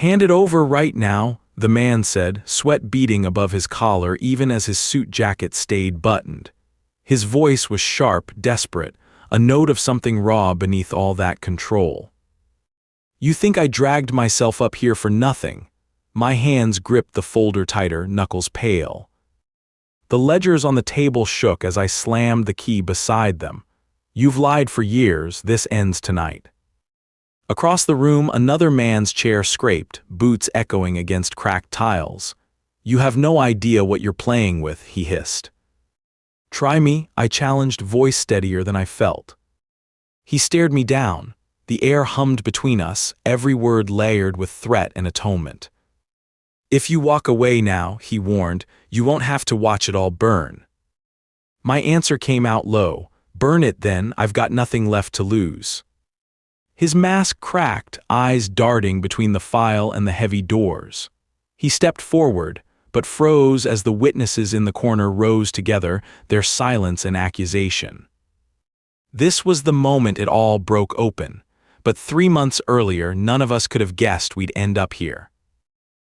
"Hand it over right now," the man said, sweat beading above his collar even as his suit jacket stayed buttoned. His voice was sharp, desperate, a note of something raw beneath all that control. "You think I dragged myself up here for nothing?" My hands gripped the folder tighter, knuckles pale. The ledgers on the table shook as I slammed the key beside them. "You've lied for years, this ends tonight." Across the room, another man's chair scraped, boots echoing against cracked tiles. "You have no idea what you're playing with," he hissed. "Try me," I challenged, voice steadier than I felt. He stared me down. The air hummed between us, every word layered with threat and atonement. "If you walk away now," he warned, "you won't have to watch it all burn." My answer came out low. "Burn it then, I've got nothing left to lose." His mask cracked, eyes darting between the file and the heavy doors. He stepped forward, but froze as the witnesses in the corner rose together, their silence an accusation. This was the moment it all broke open, but 3 months earlier none of us could have guessed we'd end up here.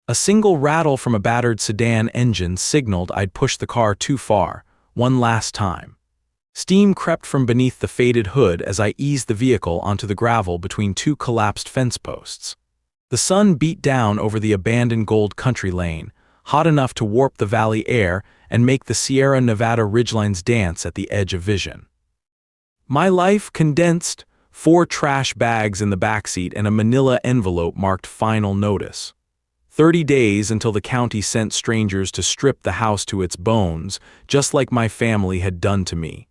A single rattle from a battered sedan engine signaled I'd pushed the car too far, one last time. Steam crept from beneath the faded hood as I eased the vehicle onto the gravel between two collapsed fence posts. The sun beat down over the abandoned Gold Country lane, hot enough to warp the valley air and make the Sierra Nevada ridgelines dance at the edge of vision. My life condensed, 4 trash bags in the backseat and a manila envelope marked final notice. 30 days until the county sent strangers to strip the house to its bones, just like my family had done to me.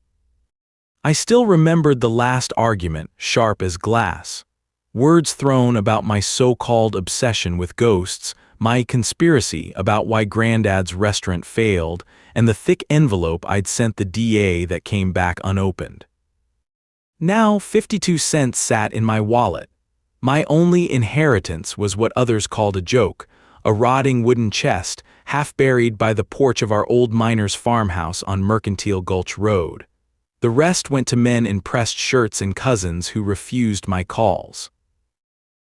I still remembered the last argument, sharp as glass. Words thrown about my so-called obsession with ghosts, my conspiracy about why Granddad's restaurant failed, and the thick envelope I'd sent the DA that came back unopened. Now 52 cents sat in my wallet. My only inheritance was what others called a joke, a rotting wooden chest, half buried by the porch of our old miner's farmhouse on Mercantile Gulch Road. The rest went to men in pressed shirts and cousins who refused my calls.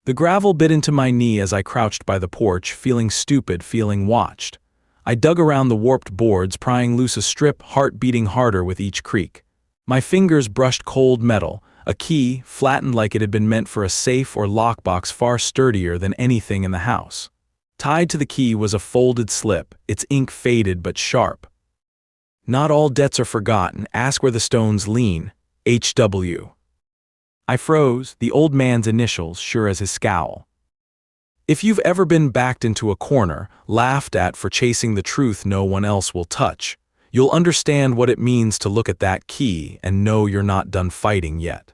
The gravel bit into my knee as I crouched by the porch, feeling stupid, feeling watched. I dug around the warped boards, prying loose a strip, heart beating harder with each creak. My fingers brushed cold metal, a key, flattened like it had been meant for a safe or lockbox far sturdier than anything in the house. Tied to the key was a folded slip, its ink faded but sharp. "Not all debts are forgotten, ask where the stones lean, H.W." I froze, the old man's initials sure as his scowl. If you've ever been backed into a corner, laughed at for chasing the truth no one else will touch, you'll understand what it means to look at that key and know you're not done fighting yet.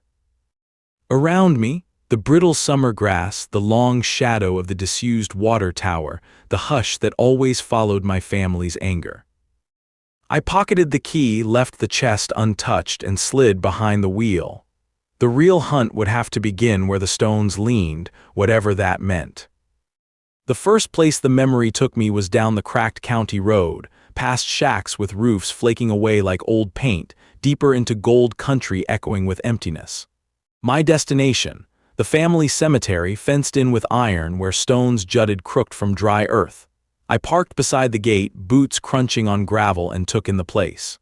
Around me, the brittle summer grass, the long shadow of the disused water tower, the hush that always followed my family's anger. I pocketed the key, left the chest untouched, and slid behind the wheel. The real hunt would have to begin where the stones leaned, whatever that meant. The first place the memory took me was down the cracked county road, past shacks with roofs flaking away like old paint, deeper into Gold Country echoing with emptiness. My destination, the family cemetery fenced in with iron where stones jutted crooked from dry earth. I parked beside the gate, boots crunching on gravel, and took in the place.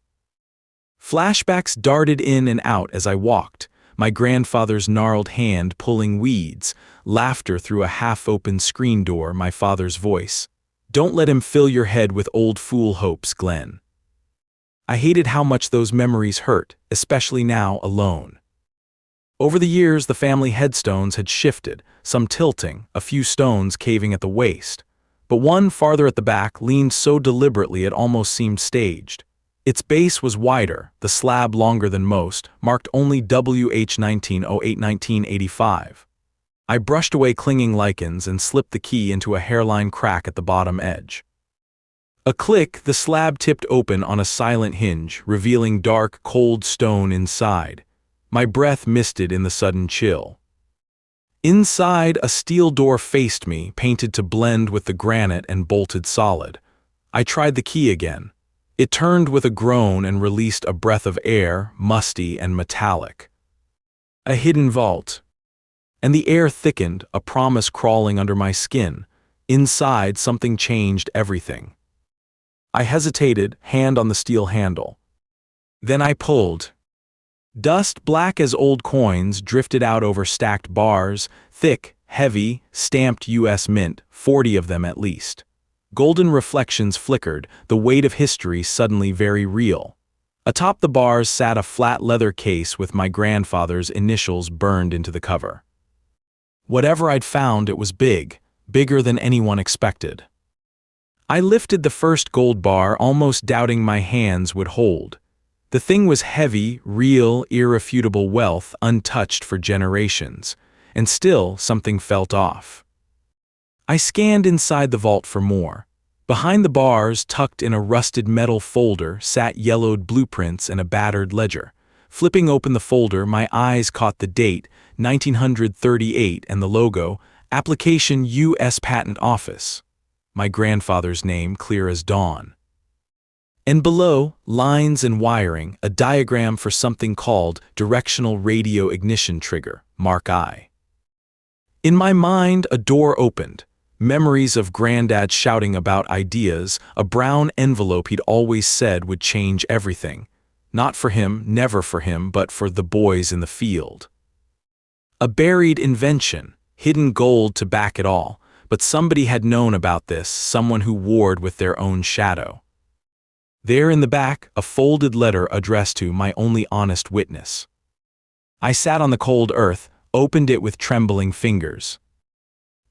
Flashbacks darted in and out as I walked, my grandfather's gnarled hand pulling weeds, laughter through a half-open screen door, my father's voice. "Don't let him fill your head with old fool hopes, Glenn." I hated how much those memories hurt, especially now alone. Over the years, the family headstones had shifted, some tilting, a few stones caving at the waist. But one farther at the back leaned so deliberately it almost seemed staged. Its base was wider, the slab longer than most, marked only WH 1908-1985. I brushed away clinging lichens and slipped the key into a hairline crack at the bottom edge. A click, the slab tipped open on a silent hinge, revealing dark, cold stone inside. My breath misted in the sudden chill. Inside, a steel door faced me, painted to blend with the granite and bolted solid. I tried the key again. It turned with a groan and released a breath of air, musty and metallic. A hidden vault. And the air thickened, a promise crawling under my skin. Inside, something changed everything. I hesitated, hand on the steel handle. Then I pulled. Dust black as old coins drifted out over stacked bars, thick, heavy, stamped U.S. Mint, 40 of them at least. Golden reflections flickered, the weight of history suddenly very real. Atop the bars sat a flat leather case with my grandfather's initials burned into the cover. Whatever I'd found, it was big, bigger than anyone expected. I lifted the first gold bar, almost doubting my hands would hold. The thing was heavy, real, irrefutable wealth, untouched for generations, and still something felt off. I scanned inside the vault for more. Behind the bars, tucked in a rusted metal folder, sat yellowed blueprints and a battered ledger. Flipping open the folder, my eyes caught the date, 1938, and the logo, Application U.S. Patent Office. My grandfather's name clear as dawn. And below, lines and wiring, a diagram for something called directional radio ignition trigger, Mark I. In my mind, a door opened. Memories of Granddad shouting about ideas, a brown envelope he'd always said would change everything. Not for him, never for him, but for the boys in the field. A buried invention, hidden gold to back it all, but somebody had known about this, someone who warred with their own shadow. There in the back, a folded letter addressed to my only honest witness. I sat on the cold earth, opened it with trembling fingers.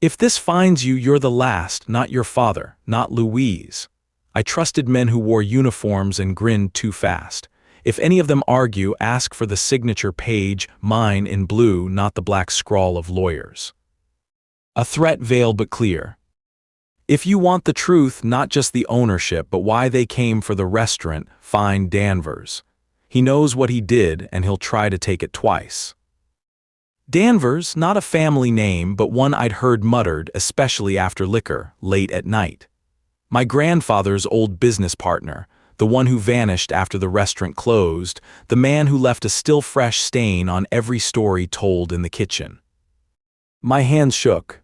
If this finds you, you're the last, not your father, not Louise. I trusted men who wore uniforms and grinned too fast. If any of them argue, ask for the signature page, mine in blue, not the black scrawl of lawyers. A threat veiled but clear. If you want the truth, not just the ownership, but why they came for the restaurant, find Danvers. He knows what he did, and he'll try to take it twice. Danvers, not a family name, but one I'd heard muttered, especially after liquor, late at night. My grandfather's old business partner, the one who vanished after the restaurant closed, the man who left a still fresh stain on every story told in the kitchen. My hands shook.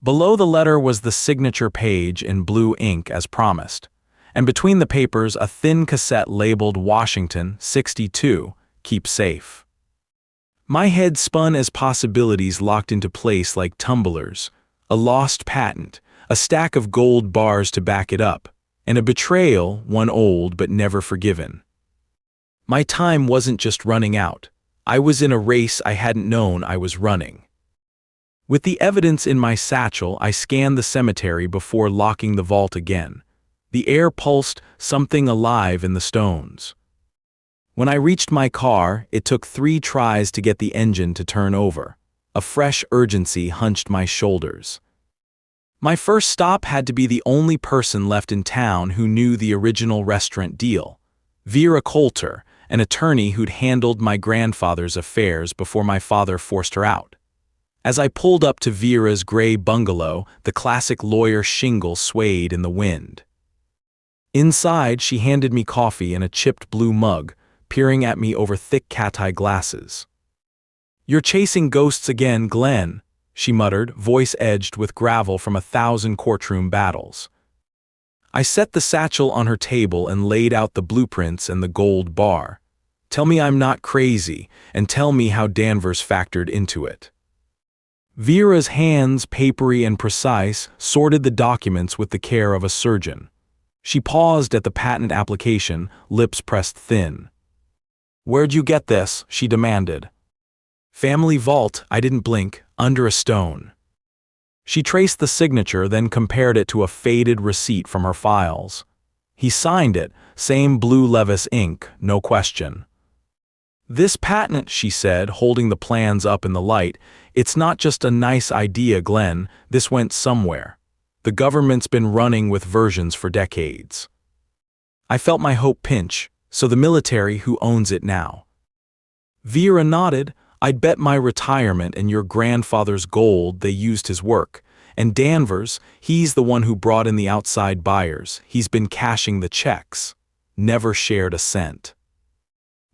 Below the letter was the signature page in blue ink as promised, and between the papers a thin cassette labeled Washington, 62, keep safe. My head spun as possibilities locked into place like tumblers, a lost patent, a stack of gold bars to back it up, and a betrayal, one old but never forgiven. My time wasn't just running out. I was in a race I hadn't known I was running. With the evidence in my satchel, I scanned the cemetery before locking the vault again. The air pulsed, something alive in the stones. When I reached my car, it took 3 tries to get the engine to turn over. A fresh urgency hunched my shoulders. My first stop had to be the only person left in town who knew the original restaurant deal. Vera Coulter, an attorney who'd handled my grandfather's affairs before my father forced her out. As I pulled up to Vera's gray bungalow, the classic lawyer shingle swayed in the wind. Inside, she handed me coffee in a chipped blue mug, peering at me over thick cat-eye glasses. "You're chasing ghosts again, Glenn," she muttered, voice edged with gravel from 1,000 courtroom battles. I set the satchel on her table and laid out the blueprints and the gold bar. "Tell me I'm not crazy, and tell me how Danvers factored into it." Vera's hands, papery and precise, sorted the documents with the care of a surgeon. She paused at the patent application, lips pressed thin. "Where'd you get this?" she demanded. "Family vault," I didn't blink, "under a stone." She traced the signature, then compared it to a faded receipt from her files. He signed it, same blue Levis ink, no question. "This patent," she said, holding the plans up in the light, "it's not just a nice idea, Glenn. This went somewhere. The government's been running with versions for decades." I felt my hope pinch. "So the military, who owns it now?" Vera nodded. "I'd bet my retirement and your grandfather's gold they used his work. And Danvers, he's the one who brought in the outside buyers. He's been cashing the checks. Never shared a cent."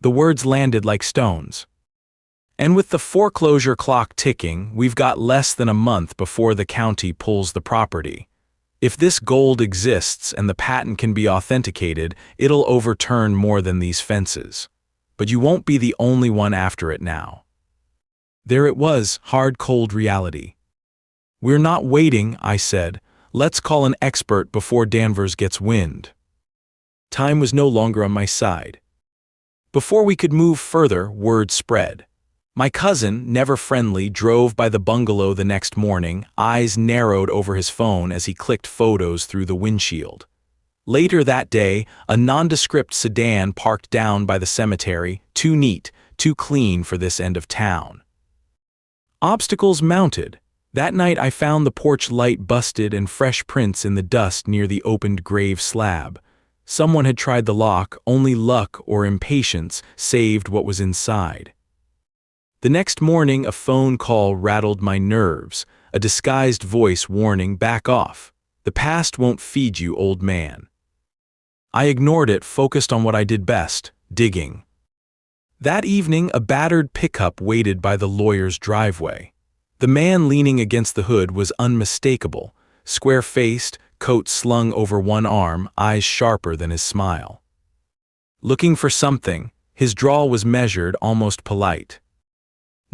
The words landed like stones. And with the foreclosure clock ticking, we've got less than a month before the county pulls the property. If this gold exists and the patent can be authenticated, it'll overturn more than these fences. But you won't be the only one after it now. There it was, hard, cold reality. We're not waiting, I said. Let's call an expert before Danvers gets wind. Time was no longer on my side. Before we could move further, word spread. My cousin, never friendly, drove by the bungalow the next morning, eyes narrowed over his phone as he clicked photos through the windshield. Later that day, a nondescript sedan parked down by the cemetery, too neat, too clean for this end of town. Obstacles mounted. That night I found the porch light busted and fresh prints in the dust near the opened grave slab. Someone had tried the lock, only luck or impatience saved what was inside. The next morning a phone call rattled my nerves, a disguised voice warning, "Back off. The past won't feed you, old man." I ignored it, focused on what I did best, digging. That evening a battered pickup waited by the lawyer's driveway. The man leaning against the hood was unmistakable, square-faced, coat slung over one arm, eyes sharper than his smile. Looking for something, his drawl was measured, almost polite.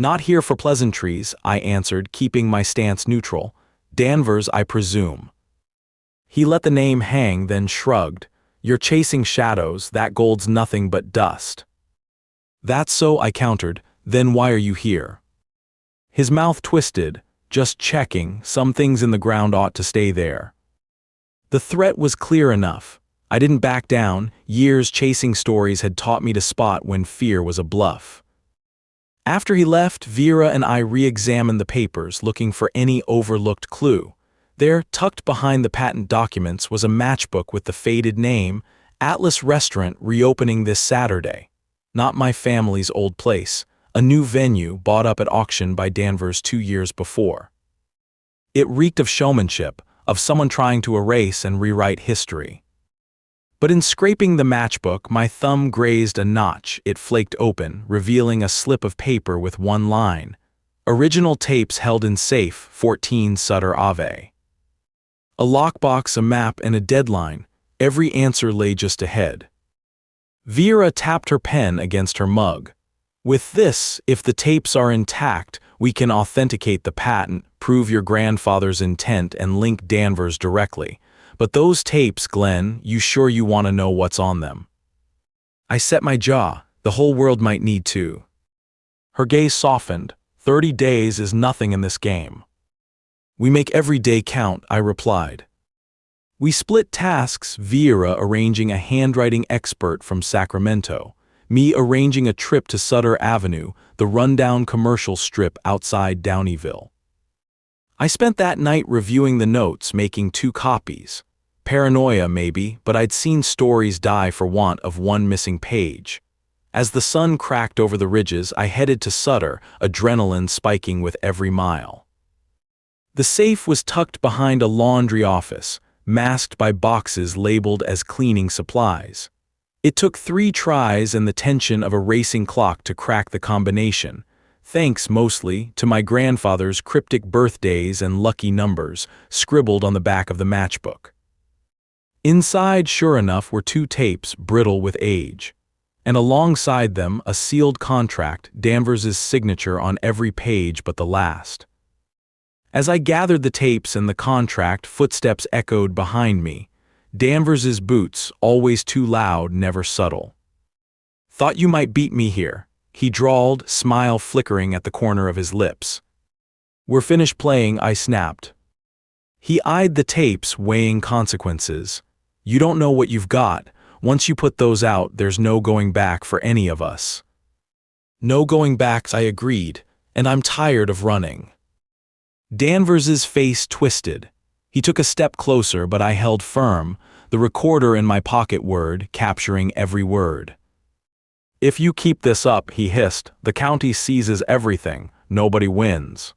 "Not here for pleasantries," I answered, keeping my stance neutral. "Danvers, I presume." He let the name hang, then shrugged. "You're chasing shadows, that gold's nothing but dust." "That's so," I countered. "Then why are you here?" His mouth twisted. "Just checking, some things in the ground ought to stay there." The threat was clear enough. I didn't back down. Years chasing stories had taught me to spot when fear was a bluff. After he left, Vera and I re-examined the papers, looking for any overlooked clue. There, tucked behind the patent documents, was a matchbook with the faded name, "Atlas Restaurant reopening this Saturday." Not my family's old place, a new venue bought up at auction by Danvers 2 years before. It reeked of showmanship, of someone trying to erase and rewrite history. But in scraping the matchbook, my thumb grazed a notch. It flaked open, revealing a slip of paper with one line. "Original tapes held in safe, 14 Sutter Ave." A lockbox, a map, and a deadline. Every answer lay just ahead. Vera tapped her pen against her mug. "With this, if the tapes are intact, we can authenticate the patent, prove your grandfather's intent, and link Danvers directly. But those tapes, Glenn, you sure you want to know what's on them?" I set my jaw. The whole world might need to. Her gaze softened. 30 days is nothing in this game. "We make every day count," I replied. We split tasks, Vera arranging a handwriting expert from Sacramento, me arranging a trip to Sutter Avenue, the rundown commercial strip outside Downeyville. I spent that night reviewing the notes, making 2 copies. Paranoia, maybe, but I'd seen stories die for want of one missing page. As the sun cracked over the ridges, I headed to Sutter, adrenaline spiking with every mile. The safe was tucked behind a laundry office, masked by boxes labeled as cleaning supplies. It took 3 tries and the tension of a racing clock to crack the combination, thanks mostly to my grandfather's cryptic birthdays and lucky numbers scribbled on the back of the matchbook. Inside, sure enough, were 2 tapes, brittle with age. And alongside them, a sealed contract, Danvers's signature on every page but the last. As I gathered the tapes and the contract, footsteps echoed behind me. Danvers's boots, always too loud, never subtle. "Thought you might beat me here," he drawled, smile flickering at the corner of his lips. "We're finished playing," I snapped. He eyed the tapes, weighing consequences. "You don't know what you've got. Once you put those out, there's no going back for any of us." "No going back," I agreed, "and I'm tired of running." Danvers's face twisted. He took a step closer, but I held firm, the recorder in my pocket word, capturing every word. "If you keep this up," he hissed, "the county seizes everything. Nobody wins."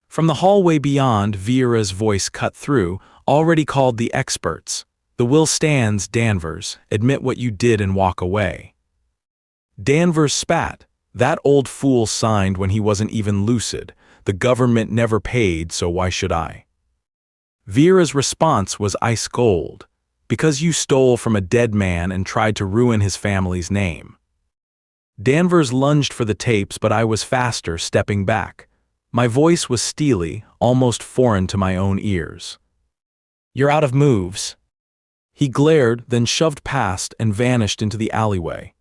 From the hallway beyond, Vera's voice cut through, "Already called the experts. The will stands, Danvers. Admit what you did and walk away." Danvers spat. That old fool signed when he wasn't even lucid. The government never paid, so why should I? Vera's response was ice cold. Because you stole from a dead man and tried to ruin his family's name. Danvers lunged for the tapes, but I was faster, stepping back. My voice was steely, almost foreign to my own ears. "You're out of moves." He glared, then shoved past and vanished into the alleyway.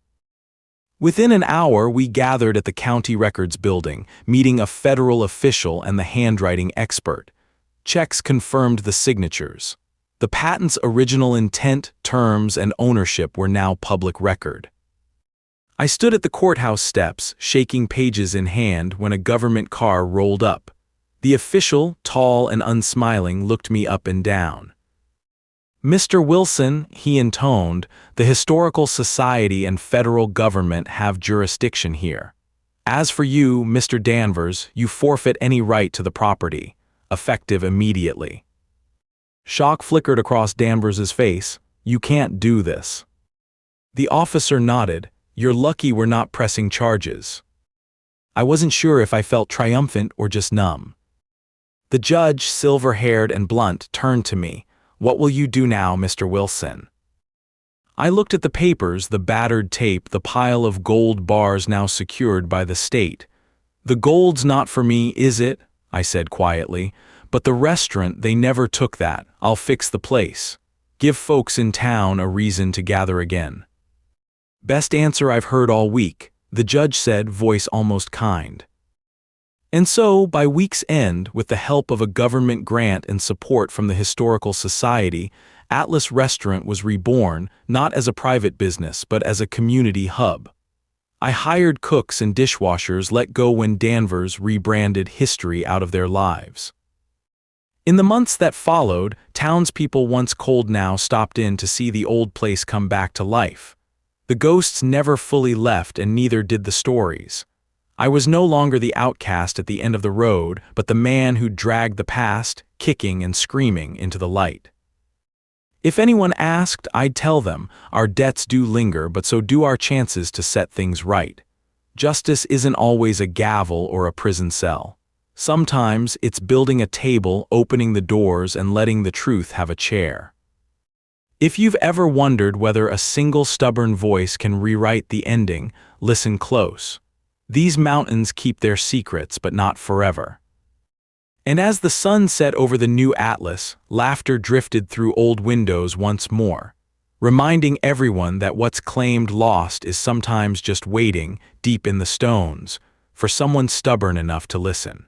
Within an hour, we gathered at the county records building, meeting a federal official and the handwriting expert. Checks confirmed the signatures. The patent's original intent, terms, and ownership were now public record. I stood at the courthouse steps, shaking pages in hand, when a government car rolled up. The official, tall and unsmiling, looked me up and down. "Mr. Wilson," he intoned, "the Historical Society and federal government have jurisdiction here. As for you, Mr. Danvers, you forfeit any right to the property, effective immediately." Shock flickered across Danvers's face. "You can't do this." The officer nodded. "You're lucky we're not pressing charges." I wasn't sure if I felt triumphant or just numb. The judge, silver-haired and blunt, turned to me. "What will you do now, Mr. Wilson?" I looked at the papers, the battered tape, the pile of gold bars now secured by the state. "The gold's not for me, is it?" I said quietly. "But the restaurant, they never took that. I'll fix the place. Give folks in town a reason to gather again." "Best answer I've heard all week," the judge said, voice almost kind. And so, by week's end, with the help of a government grant and support from the Historical Society, Atlas Restaurant was reborn, not as a private business, but as a community hub. I hired cooks and dishwashers, let go when Danvers rebranded history out of their lives. In the months that followed, townspeople once cold now stopped in to see the old place come back to life. The ghosts never fully left, and neither did the stories. I was no longer the outcast at the end of the road, but the man who dragged the past, kicking and screaming, into the light. If anyone asked, I'd tell them, our debts do linger, but so do our chances to set things right. Justice isn't always a gavel or a prison cell. Sometimes it's building a table, opening the doors, and letting the truth have a chair. If you've ever wondered whether a single stubborn voice can rewrite the ending, listen close. These mountains keep their secrets, but not forever. And as the sun set over the new Atlas, laughter drifted through old windows once more, reminding everyone that what's claimed lost is sometimes just waiting, deep in the stones, for someone stubborn enough to listen.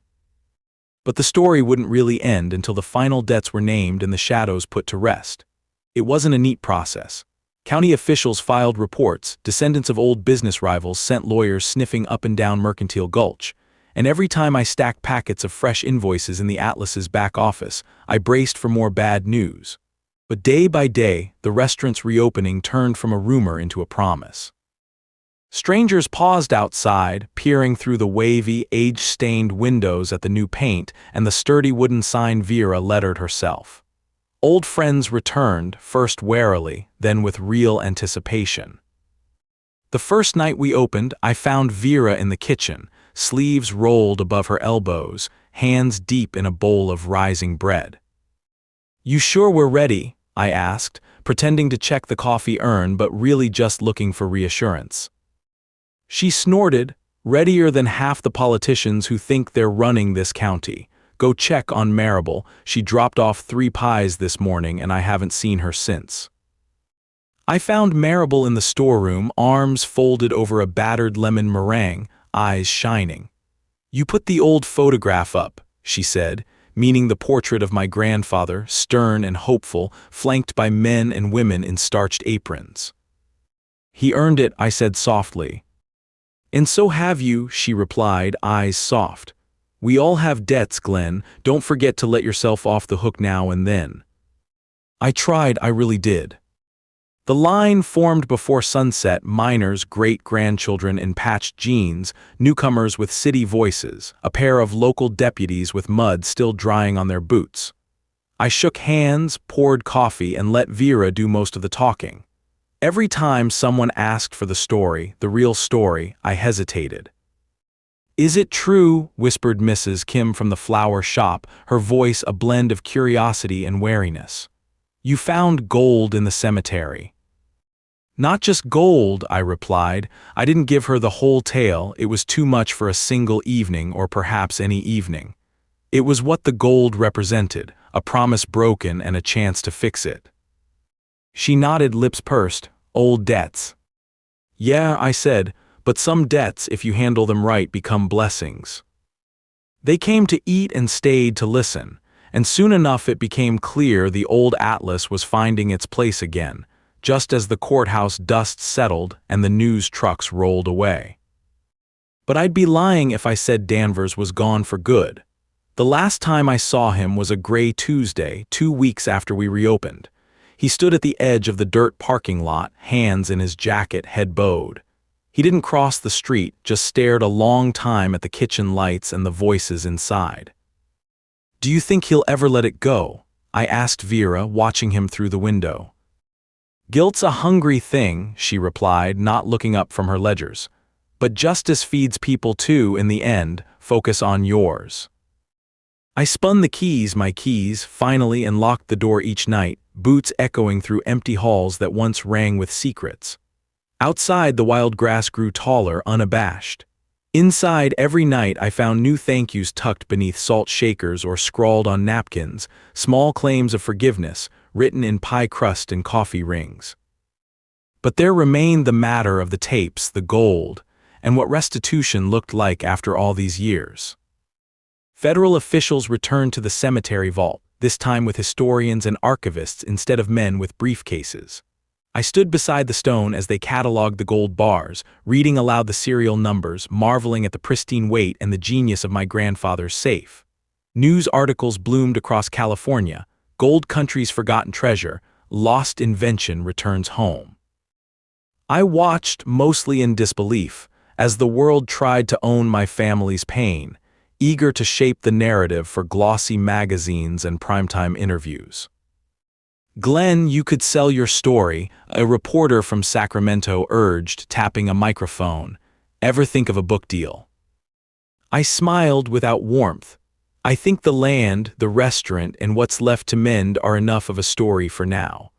But the story wouldn't really end until the final debts were named and the shadows put to rest. It wasn't a neat process. County officials filed reports, descendants of old business rivals sent lawyers sniffing up and down Mercantile Gulch, and every time I stacked packets of fresh invoices in the Atlas's back office, I braced for more bad news. But day by day, the restaurant's reopening turned from a rumor into a promise. Strangers paused outside, peering through the wavy, age-stained windows at the new paint and the sturdy wooden sign Vera lettered herself. Old friends returned, first warily, then with real anticipation. The first night we opened, I found Vera in the kitchen, sleeves rolled above her elbows, hands deep in a bowl of rising bread. "You sure we're ready?" I asked, pretending to check the coffee urn but really just looking for reassurance. She snorted, "Readier than half the politicians who think they're running this county. Go check on Marable. She dropped off 3 pies this morning and I haven't seen her since." I found Marable in the storeroom, arms folded over a battered lemon meringue, eyes shining. "You put the old photograph up," she said, meaning the portrait of my grandfather, stern and hopeful, flanked by men and women in starched aprons. "He earned it," I said softly. "And so have you," she replied, eyes soft. "We all have debts, Glenn. Don't forget to let yourself off the hook now and then." I tried, I really did. The line formed before sunset, minors, great-grandchildren in patched jeans, newcomers with city voices, a pair of local deputies with mud still drying on their boots. I shook hands, poured coffee, and let Vera do most of the talking. Every time someone asked for the story, the real story, I hesitated. "Is it true?" whispered Mrs. Kim from the flower shop, her voice a blend of curiosity and wariness. "You found gold in the cemetery." "Not just gold," I replied. I didn't give her the whole tale, it was too much for a single evening or perhaps any evening. It was what the gold represented, a promise broken and a chance to fix it. She nodded, lips pursed. "Old debts." "Yeah," I said, "but some debts, if you handle them right, become blessings." They came to eat and stayed to listen, and soon enough it became clear the old atlas was finding its place again, just as the courthouse dust settled and the news trucks rolled away. But I'd be lying if I said Danvers was gone for good. The last time I saw him was a gray Tuesday, 2 weeks after we reopened. He stood at the edge of the dirt parking lot, hands in his jacket, head bowed. He didn't cross the street, just stared a long time at the kitchen lights and the voices inside. "Do you think he'll ever let it go?" I asked Vera, watching him through the window. "Guilt's a hungry thing," she replied, not looking up from her ledgers. "But justice feeds people too in the end. Focus on yours." I spun the keys, my keys, finally, and locked the door each night, boots echoing through empty halls that once rang with secrets. Outside, the wild grass grew taller, unabashed. Inside, every night I found new thank yous tucked beneath salt shakers or scrawled on napkins, small claims of forgiveness, written in pie crust and coffee rings. But there remained the matter of the tapes, the gold, and what restitution looked like after all these years. Federal officials returned to the cemetery vault, this time with historians and archivists instead of men with briefcases. I stood beside the stone as they cataloged the gold bars, reading aloud the serial numbers, marveling at the pristine weight and the genius of my grandfather's safe. News articles bloomed across California. Gold country's forgotten treasure, lost invention returns home. I watched, mostly in disbelief, as the world tried to own my family's pain, eager to shape the narrative for glossy magazines and primetime interviews. "Glenn, you could sell your story," a reporter from Sacramento urged, tapping a microphone. "Ever think of a book deal?" I smiled without warmth. I think the land, the restaurant, and what's left to mend are enough of a story for now.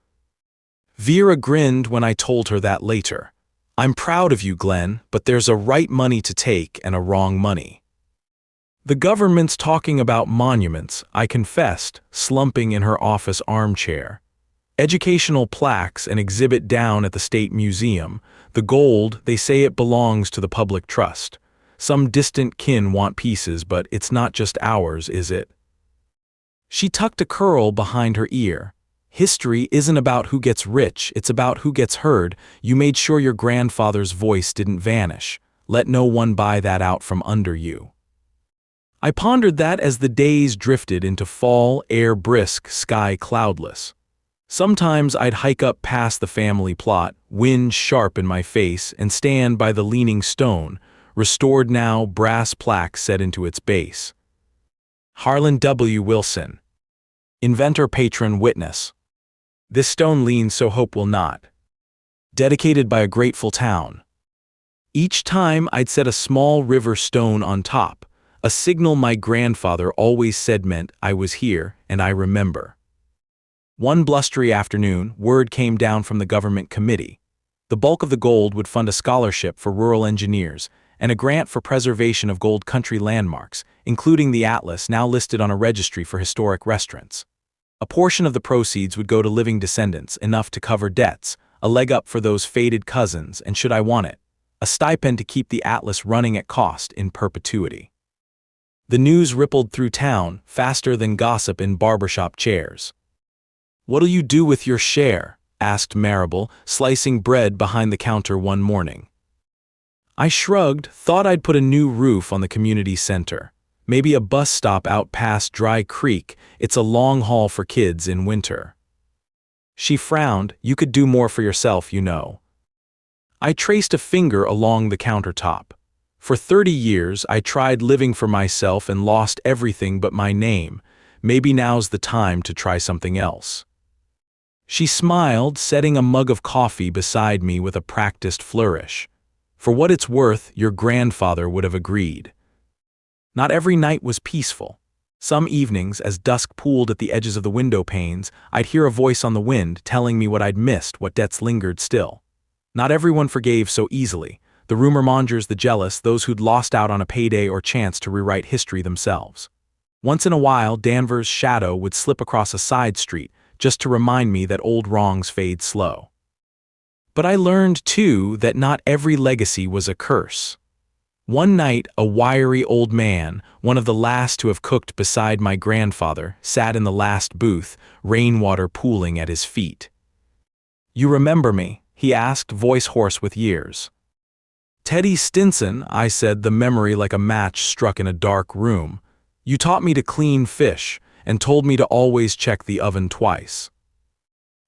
Vera grinned when I told her that later. "I'm proud of you, Glenn, but there's a right money to take and a wrong money." "The government's talking about monuments," I confessed, slumping in her office armchair. "Educational plaques, an exhibit down at the State Museum. The gold, they say it belongs to the public trust. Some distant kin want pieces, but it's not just ours, is it?" She tucked a curl behind her ear. "History isn't about who gets rich, it's about who gets heard. You made sure your grandfather's voice didn't vanish. Let no one buy that out from under you." I pondered that as the days drifted into fall, air brisk, sky cloudless. Sometimes I'd hike up past the family plot, wind sharp in my face, and stand by the leaning stone, restored now, brass plaque set into its base. Harlan W. Wilson. Inventor, patron, witness. This stone leans so hope will not. Dedicated by a grateful town. Each time I'd set a small river stone on top, a signal my grandfather always said meant I was here and I remember. One blustery afternoon, word came down from the government committee. The bulk of the gold would fund a scholarship for rural engineers and a grant for preservation of gold country landmarks, including the atlas now listed on a registry for historic restaurants. A portion of the proceeds would go to living descendants, enough to cover debts, a leg up for those faded cousins, and should I want it, a stipend to keep the atlas running at cost in perpetuity. The news rippled through town, faster than gossip in barbershop chairs. "What'll you do with your share?" asked Marable, slicing bread behind the counter one morning. I shrugged, thought I'd put a new roof on the community center. Maybe a bus stop out past Dry Creek. It's a long haul for kids in winter. She frowned. "You could do more for yourself, you know." I traced a finger along the countertop. For 30 years, I tried living for myself and lost everything but my name. Maybe now's the time to try something else. She smiled, setting a mug of coffee beside me with a practiced flourish. "For what it's worth, your grandfather would have agreed. Not every night was peaceful. Some evenings, as dusk pooled at the edges of the window panes, I'd hear a voice on the wind telling me what I'd missed, what debts lingered still. Not everyone forgave so easily. The rumor mongers, the jealous, those who'd lost out on a payday or chance to rewrite history themselves. Once in a while, Danvers' shadow would slip across a side street, just to remind me that old wrongs fade slow. But I learned, too, that not every legacy was a curse. One night, a wiry old man, one of the last to have cooked beside my grandfather, sat in the last booth, rainwater pooling at his feet. "You remember me?" he asked, voice hoarse with years. "Teddy Stinson," I said, the memory like a match struck in a dark room. "You taught me to clean fish, and told me to always check the oven twice."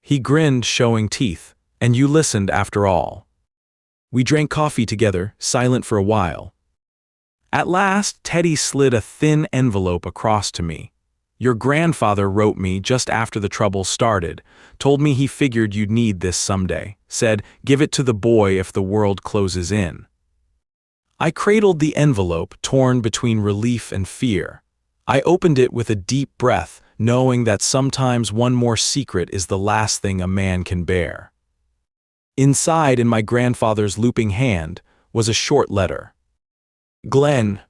He grinned, showing teeth. "And you listened after all." We drank coffee together, silent for a while. At last, Teddy slid a thin envelope across to me. "Your grandfather wrote me just after the trouble started, told me he figured you'd need this someday, said, 'Give it to the boy if the world closes in.'" I cradled the envelope, torn between relief and fear. I opened it with a deep breath, knowing that sometimes one more secret is the last thing a man can bear. Inside, in my grandfather's looping hand, was a short letter. "Glenn,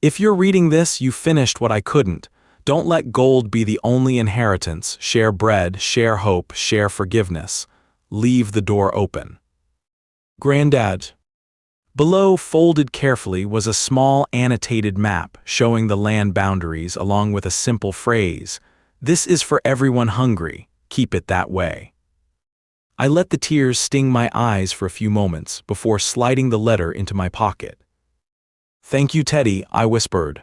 if you're reading this, you finished what I couldn't. Don't let gold be the only inheritance. Share bread, share hope, share forgiveness. Leave the door open. Granddad." Below, folded carefully, was a small annotated map showing the land boundaries along with a simple phrase, "This is for everyone hungry. Keep it that way." I let the tears sting my eyes for a few moments before sliding the letter into my pocket. "Thank you, Teddy," I whispered.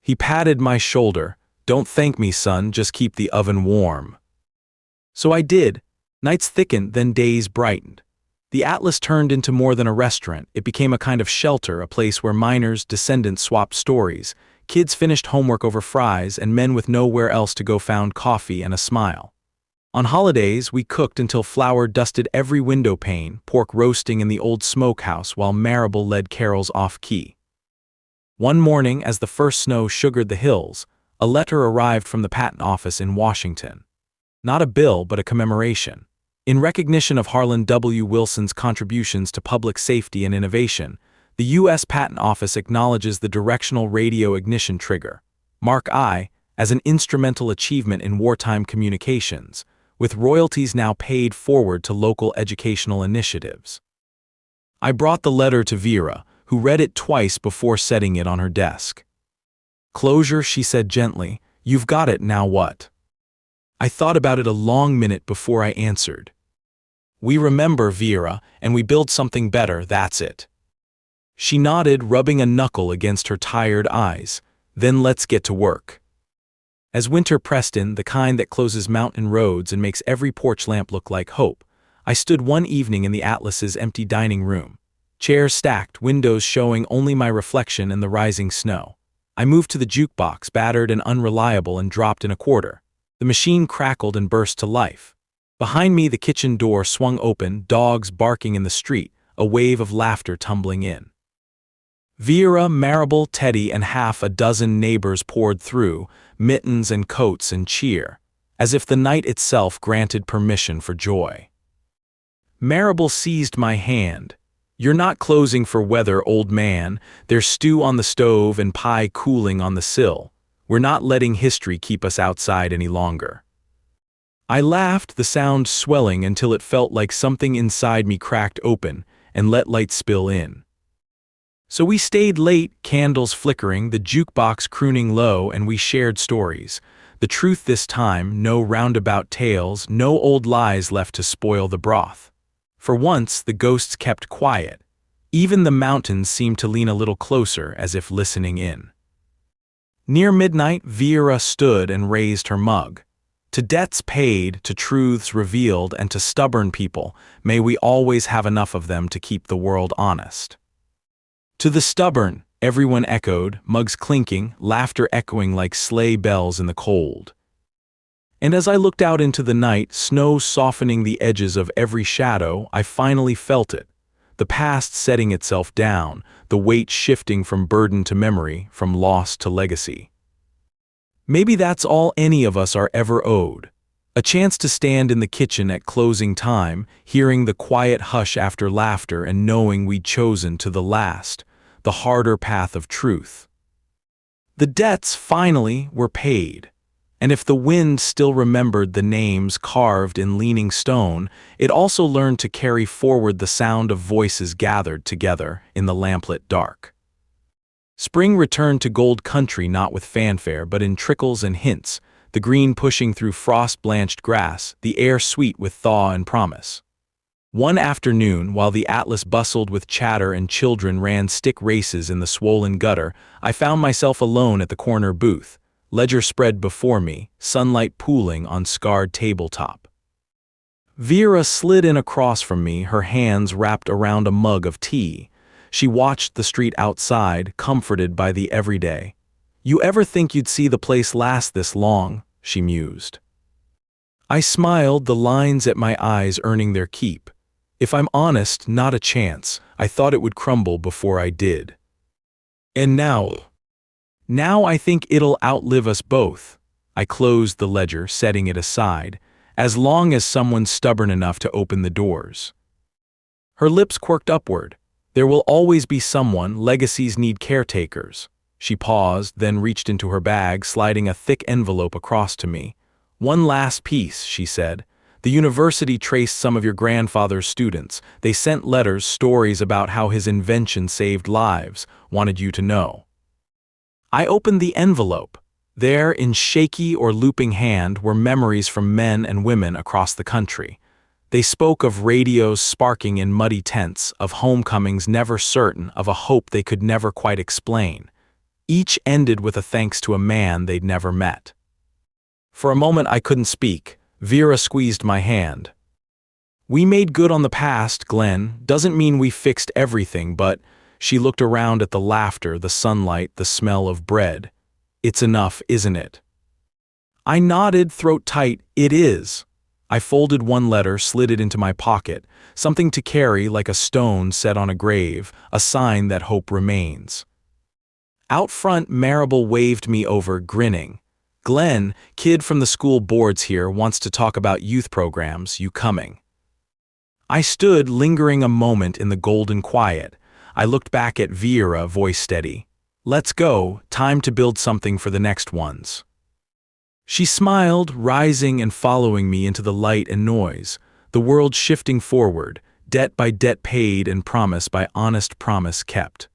He patted my shoulder. "Don't thank me, son, just keep the oven warm." So I did. Nights thickened, then days brightened. The Atlas turned into more than a restaurant. It became a kind of shelter, a place where miners, descendants swapped stories, kids finished homework over fries, and men with nowhere else to go found coffee and a smile. On holidays, we cooked until flour dusted every window pane, pork roasting in the old smokehouse while Marable led carols off-key. One morning, as the first snow sugared the hills, a letter arrived from the patent office in Washington. Not a bill, but a commemoration. In recognition of Harlan W. Wilson's contributions to public safety and innovation, the U.S. Patent Office acknowledges the directional radio ignition trigger, Mark I, as an instrumental achievement in wartime communications, with royalties now paid forward to local educational initiatives. I brought the letter to Vera, who read it twice before setting it on her desk. "Closure," she said gently. "You've got it, now what?" I thought about it a long minute before I answered. "We remember, Vera, and we build something better, that's it." She nodded, rubbing a knuckle against her tired eyes. "Then let's get to work." As winter pressed in, the kind that closes mountain roads and makes every porch lamp look like hope, I stood one evening in the Atlas's empty dining room. Chairs stacked, windows showing only my reflection in the rising snow. I moved to the jukebox, battered and unreliable, and dropped in a quarter. The machine crackled and burst to life. Behind me, the kitchen door swung open, dogs barking in the street, a wave of laughter tumbling in. Vera, Marable, Teddy, and half a dozen neighbors poured through, mittens and coats and cheer, as if the night itself granted permission for joy. Marable seized my hand. "You're not closing for weather, old man. There's stew on the stove and pie cooling on the sill. We're not letting history keep us outside any longer." I laughed, the sound swelling until it felt like something inside me cracked open and let light spill in. So we stayed late, candles flickering, the jukebox crooning low, and we shared stories. The truth this time, no roundabout tales, no old lies left to spoil the broth. For once, the ghosts kept quiet. Even the mountains seemed to lean a little closer, as if listening in. Near midnight, Vera stood and raised her mug. "To debts paid, to truths revealed, and to stubborn people, may we always have enough of them to keep the world honest." "To the stubborn," everyone echoed, mugs clinking, laughter echoing like sleigh bells in the cold. And as I looked out into the night, snow softening the edges of every shadow, I finally felt it. the past setting itself down, the weight shifting from burden to memory, from loss to legacy. Maybe that's all any of us are ever owed. A chance to stand in the kitchen at closing time, hearing the quiet hush after laughter and knowing we'd chosen to the last, the harder path of truth. The debts, finally, were paid. And if the wind still remembered the names carved in leaning stone, it also learned to carry forward the sound of voices gathered together in the lamplit dark. Spring returned to Gold Country not with fanfare but in trickles and hints, the green pushing through frost-blanched grass, the air sweet with thaw and promise. One afternoon, while the Atlas bustled with chatter and children ran stick races in the swollen gutter, I found myself alone at the corner booth, ledger spread before me, sunlight pooling on scarred tabletop. Vera slid in across from me, her hands wrapped around a mug of tea. She watched the street outside, comforted by the everyday. "You ever think you'd see the place last this long?" she mused. I smiled, the lines at my eyes earning their keep. If I'm honest, not a chance. I thought it would crumble before I did. And now I think it'll outlive us both. I closed the ledger, setting it aside, as long as someone's stubborn enough to open the doors. Her lips quirked upward. There will always be someone, legacies need caretakers. She paused, then reached into her bag, sliding a thick envelope across to me. "One last piece," she said. "The university traced some of your grandfather's students. They sent letters, stories about how his invention saved lives, wanted you to know." I opened the envelope. There, in shaky or looping hand, were memories from men and women across the country. They spoke of radios sparking in muddy tents, of homecomings never certain, of a hope they could never quite explain. Each ended with a thanks to a man they'd never met. For a moment I couldn't speak. Vera squeezed my hand. "We made good on the past, Glenn. Doesn't mean we fixed everything, but..." She looked around at the laughter, the sunlight, the smell of bread. "It's enough, isn't it?" I nodded, throat tight. "It is." I folded one letter, slid it into my pocket, something to carry like a stone set on a grave, a sign that hope remains. Out front, Marable waved me over, grinning. "Glenn, kid from the school boards here, wants to talk about youth programs. You coming?" I stood, lingering a moment in the golden quiet. I looked back at Vera, voice steady. "Let's go, time to build something for the next ones." She smiled, rising and following me into the light and noise, the world shifting forward, debt by debt paid and promise by honest promise kept.